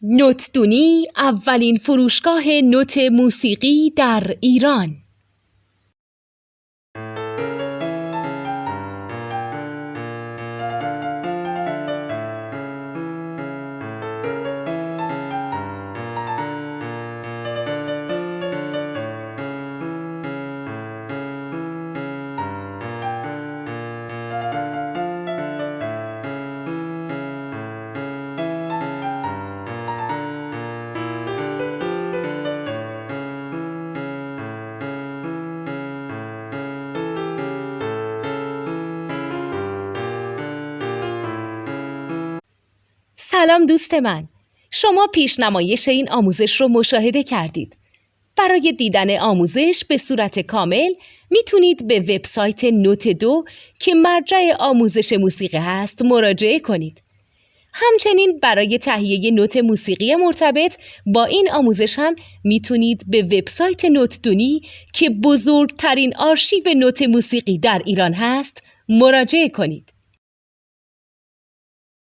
نوتدونی اولین فروشگاه نوت موسیقی در ایران. سلام دوست من، شما پیشنمایش این آموزش رو مشاهده کردید. برای دیدن آموزش به صورت کامل میتونید به وبسایت نوت2 که مرجع آموزش موسیقی هست مراجعه کنید. همچنین برای تهیه نوت موسیقی مرتبط با این آموزش هم میتونید به وبسایت نوتدونی که بزرگترین آرشیو نوت موسیقی در ایران هست مراجعه کنید.